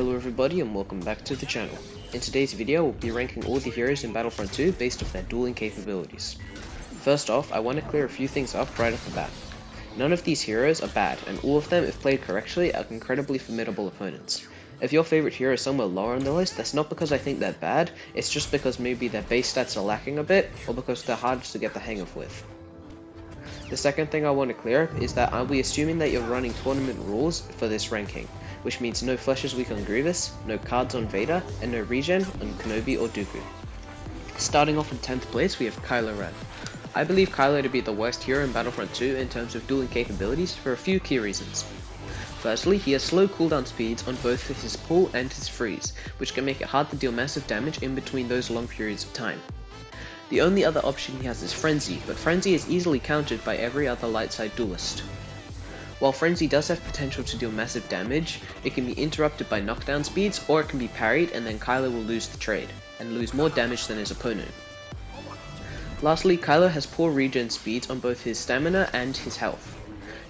Hello everybody and welcome back to the channel. In today's video we'll be ranking all the heroes in Battlefront 2 based off their dueling capabilities. First off, I want to clear a few things up right off the bat. None of these heroes are bad, and all of them, if played correctly, are incredibly formidable opponents. If your favorite hero is somewhere lower on the list, that's not because I think they're bad, it's just because maybe their base stats are lacking a bit, or because they're hardest to get the hang of with. The second thing I want to clear up is that I'll be assuming that you're running tournament rules for this ranking, which means no flashes weak on Grievous, no cards on Vader, and no regen on Kenobi or Dooku. Starting off in 10th place we have Kylo Ren. I believe Kylo to be the worst hero in Battlefront 2 in terms of dueling capabilities for a few key reasons. Firstly, he has slow cooldown speeds on both his pull and his freeze, which can make it hard to deal massive damage in between those long periods of time. The only other option he has is Frenzy, but Frenzy is easily countered by every other light side duelist. While Frenzy does have potential to deal massive damage, it can be interrupted by knockdown speeds, or it can be parried and then Kylo will lose the trade, and lose more damage than his opponent. Lastly, Kylo has poor regen speeds on both his stamina and his health.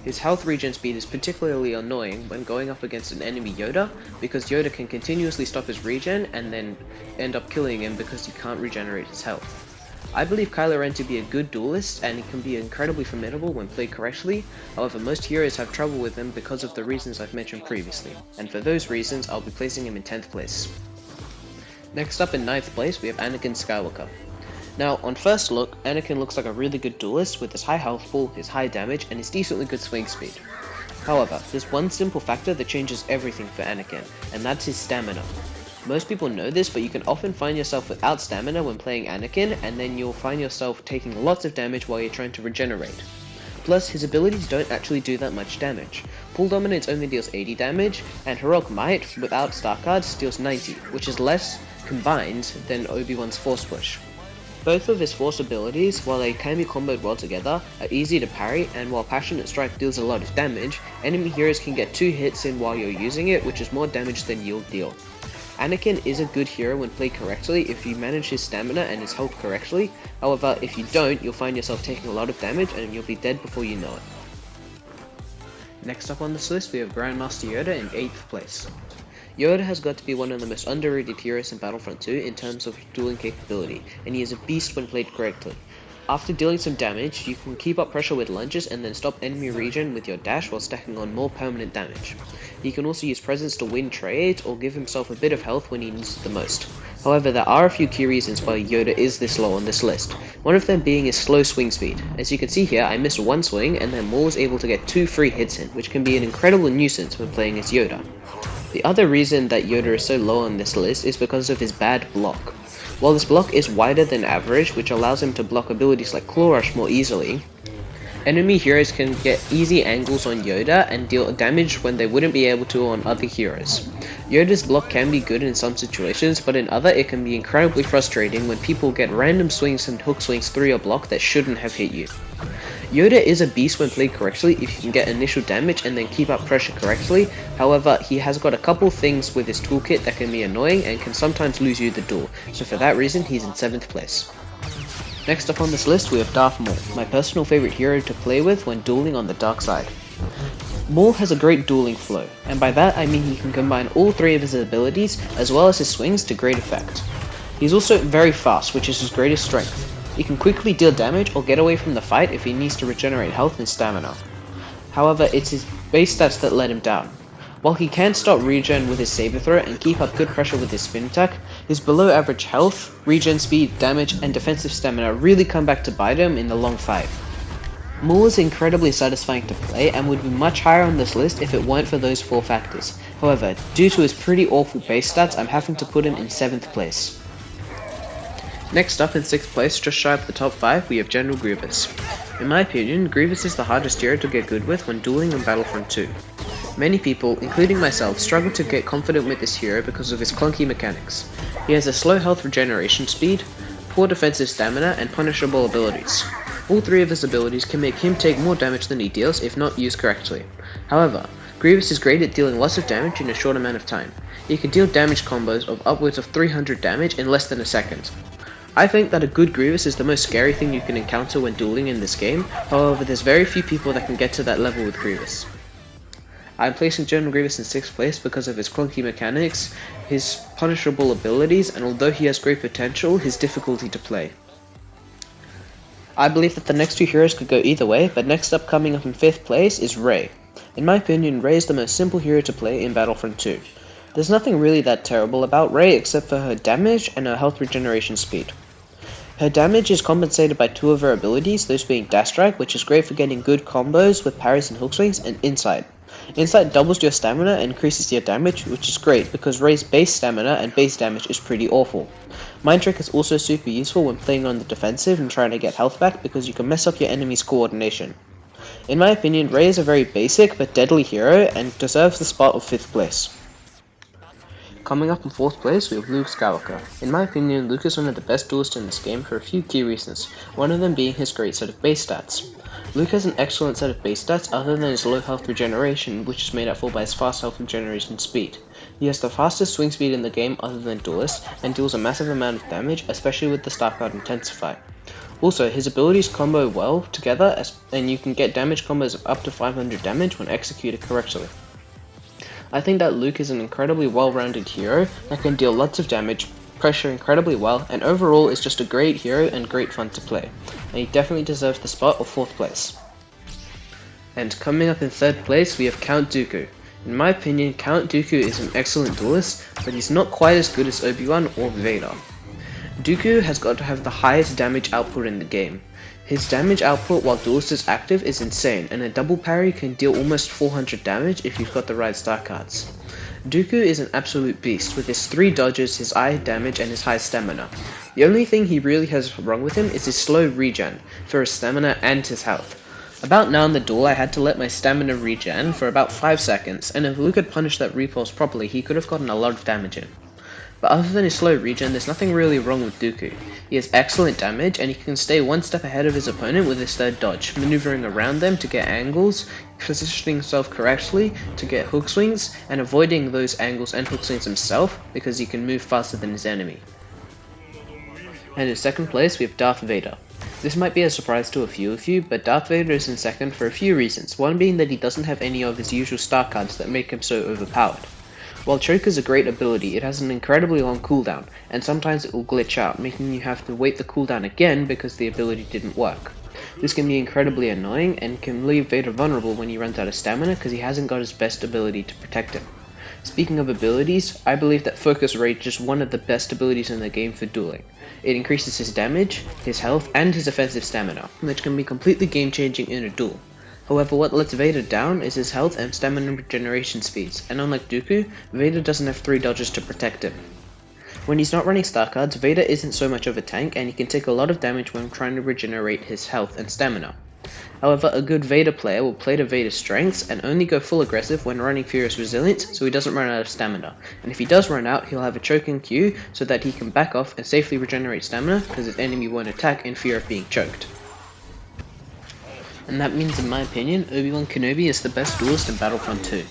His health regen speed is particularly annoying when going up against an enemy Yoda, because Yoda can continuously stop his regen and then end up killing him because he can't regenerate his health. I believe Kylo Ren to be a good duelist, and he can be incredibly formidable when played correctly. However, most heroes have trouble with him because of the reasons I've mentioned previously, and for those reasons I'll be placing him in 10th place. Next up in 9th place we have Anakin Skywalker. Now, on first look, Anakin looks like a really good duelist with his high health pool, his high damage, and his decently good swing speed. However, there's one simple factor that changes everything for Anakin, and that's his stamina. Most people know this, but you can often find yourself without stamina when playing Anakin, and then you'll find yourself taking lots of damage while you're trying to regenerate. Plus, his abilities don't actually do that much damage. Pull Dominance only deals 80 damage, and Heroic Might, without star cards, deals 90, which is less combined than Obi-Wan's Force Push. Both of his Force abilities, while they can be comboed well together, are easy to parry, and while Passionate Strike deals a lot of damage, enemy heroes can get 2 hits in while you're using it, which is more damage than you'll deal. Anakin is a good hero when played correctly if you manage his stamina and his health correctly. However, if you don't, you'll find yourself taking a lot of damage and you'll be dead before you know it. Next up on this list we have Grandmaster Yoda in 8th place. Yoda has got to be one of the most underrated heroes in Battlefront 2 in terms of dueling capability, and he is a beast when played correctly. After dealing some damage, you can keep up pressure with lunges and then stop enemy regen with your dash while stacking on more permanent damage. He can also use presence to win trades or give himself a bit of health when he needs it the most. However, there are a few key reasons why Yoda is this low on this list, one of them being his slow swing speed. As you can see here, I missed one swing and then Maul was able to get 2 free hits in, which can be an incredible nuisance when playing as Yoda. The other reason that Yoda is so low on this list is because of his bad block. While this block is wider than average, which allows him to block abilities like Claw Rush more easily, enemy heroes can get easy angles on Yoda and deal damage when they wouldn't be able to on other heroes. Yoda's block can be good in some situations, but in other it can be incredibly frustrating when people get random swings and hook swings through your block that shouldn't have hit you. Yoda is a beast when played correctly if you can get initial damage and then keep up pressure correctly. However, he has got a couple things with his toolkit that can be annoying and can sometimes lose you the duel, so for that reason he's in 7th place. Next up on this list we have Darth Maul, my personal favorite hero to play with when dueling on the dark side. Maul has a great dueling flow, and by that I mean he can combine all 3 of his abilities as well as his swings to great effect. He's also very fast, which is his greatest strength. He can quickly deal damage or get away from the fight if he needs to regenerate health and stamina. However, it's his base stats that let him down. While he can stop regen with his saber throw and keep up good pressure with his spin attack, his below average health, regen speed, damage, and defensive stamina really come back to bite him in the long fight. Maul is incredibly satisfying to play and would be much higher on this list if it weren't for those 4 factors. However, due to his pretty awful base stats, I'm having to put him in 7th place. Next up in 6th place, just shy of the top 5, we have General Grievous. In my opinion, Grievous is the hardest hero to get good with when dueling in Battlefront 2. Many people, including myself, struggle to get confident with this hero because of his clunky mechanics. He has a slow health regeneration speed, poor defensive stamina, and punishable abilities. All 3 of his abilities can make him take more damage than he deals if not used correctly. However, Grievous is great at dealing lots of damage in a short amount of time. He can deal damage combos of upwards of 300 damage in less than a second. I think that a good Grievous is the most scary thing you can encounter when dueling in this game, however there's very few people that can get to that level with Grievous. I'm placing General Grievous in 6th place because of his clunky mechanics, his punishable abilities, and although he has great potential, his difficulty to play. I believe that the next two heroes could go either way, but next up coming up in 5th place is Rey. In my opinion, Rey is the most simple hero to play in Battlefront 2. There's nothing really that terrible about Rey except for her damage and her health regeneration speed. Her damage is compensated by two of her abilities, those being Dash Strike, which is great for getting good combos with parries and hook swings, and Insight. Insight doubles your stamina and increases your damage, which is great because Rey's base stamina and base damage is pretty awful. Mind Trick is also super useful when playing on the defensive and trying to get health back because you can mess up your enemy's coordination. In my opinion, Rey is a very basic but deadly hero and deserves the spot of 5th place. Coming up in 4th place, we have Luke Skywalker. In my opinion, Luke is one of the best duelists in this game for a few key reasons, one of them being his great set of base stats. Luke has an excellent set of base stats other than his low health regeneration, which is made up for by his fast health regeneration speed. He has the fastest swing speed in the game other than Duelist, and deals a massive amount of damage, especially with the Star Card Intensify. Also, his abilities combo well together, and you can get damage combos of up to 500 damage when executed correctly. I think that Luke is an incredibly well-rounded hero that can deal lots of damage, pressure incredibly well, and overall is just a great hero and great fun to play, and he definitely deserves the spot of 4th place. And coming up in 3rd place, we have Count Dooku. In my opinion, Count Dooku is an excellent duelist, but he's not quite as good as Obi-Wan or Vader. Dooku has got to have the highest damage output in the game. His damage output while Duelist is active is insane, and a double parry can deal almost 400 damage if you've got the right star cards. Dooku is an absolute beast, with his 3 dodges, his high damage, and his high stamina. The only thing he really has wrong with him is his slow regen, for his stamina and his health. About now in the duel I had to let my stamina regen for about 5 seconds, and if Luke had punished that repulse properly he could have gotten a lot of damage in. But other than his slow regen, there's nothing really wrong with Dooku. He has excellent damage, and he can stay one step ahead of his opponent with his 3rd dodge, maneuvering around them to get angles, positioning himself correctly to get hook swings, and avoiding those angles and hook swings himself because he can move faster than his enemy. And in 2nd place we have Darth Vader. This might be a surprise to a few of you, but Darth Vader is in 2nd for a few reasons, one being that he doesn't have any of his usual star cards that make him so overpowered. While Choke is a great ability, it has an incredibly long cooldown, and sometimes it will glitch out, making you have to wait the cooldown again because the ability didn't work. This can be incredibly annoying, and can leave Vader vulnerable when he runs out of stamina because he hasn't got his best ability to protect him. Speaking of abilities, I believe that Focus Rage is one of the best abilities in the game for dueling. It increases his damage, his health, and his offensive stamina, which can be completely game-changing in a duel. However, what lets Vader down is his health and stamina regeneration speeds, and unlike Dooku, Vader doesn't have 3 dodges to protect him. When he's not running star cards, Vader isn't so much of a tank, and he can take a lot of damage when trying to regenerate his health and stamina. However, a good Vader player will play to Vader's strengths and only go full aggressive when running Furious Resilience so he doesn't run out of stamina, and if he does run out, he'll have a choking Q so that he can back off and safely regenerate stamina because his enemy won't attack in fear of being choked. And that means, in my opinion, Obi-Wan Kenobi is the best duelist in Battlefront 2.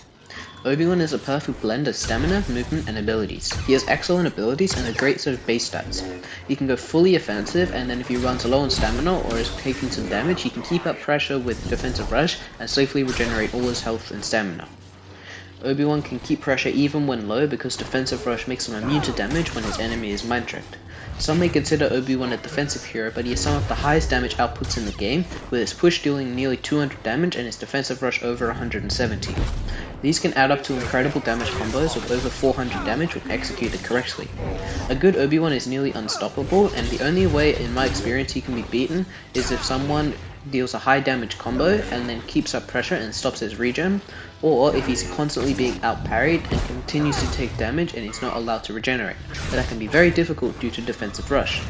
Obi-Wan is a perfect blend of stamina, movement, and abilities. He has excellent abilities and a great set of base stats. He can go fully offensive, and then if he runs low on stamina or is taking some damage, he can keep up pressure with defensive rush and safely regenerate all his health and stamina. Obi-Wan can keep pressure even when low because defensive rush makes him immune to damage when his enemy is mind tricked. Some may consider Obi-Wan a defensive hero, but he has some of the highest damage outputs in the game, with his push dealing nearly 200 damage and his defensive rush over 170. These can add up to incredible damage combos of over 400 damage when executed correctly. A good Obi-Wan is nearly unstoppable, and the only way in my experience he can be beaten is if someone deals a high damage combo and then keeps up pressure and stops his regen, or if he's constantly being out-parried and continues to take damage and he's not allowed to regenerate, but that can be very difficult due to defensive rush.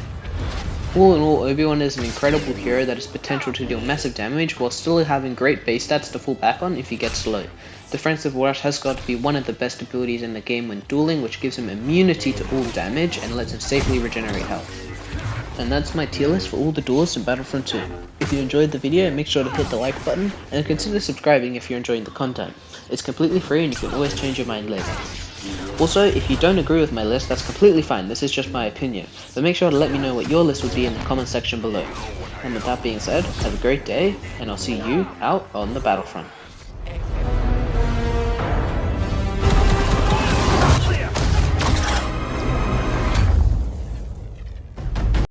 All in all, Obi-Wan is an incredible hero that has potential to deal massive damage while still having great base stats to fall back on if he gets slow. Defensive rush has got to be one of the best abilities in the game when dueling, which gives him immunity to all damage and lets him safely regenerate health. And that's my tier list for all the duelists in Battlefront 2. If you enjoyed the video, make sure to hit the like button, and consider subscribing if you're enjoying the content. It's completely free and you can always change your mind later. Also, if you don't agree with my list, that's completely fine, this is just my opinion, but make sure to let me know what your list would be in the comment section below. And with that being said, have a great day, and I'll see you out on the Battlefront.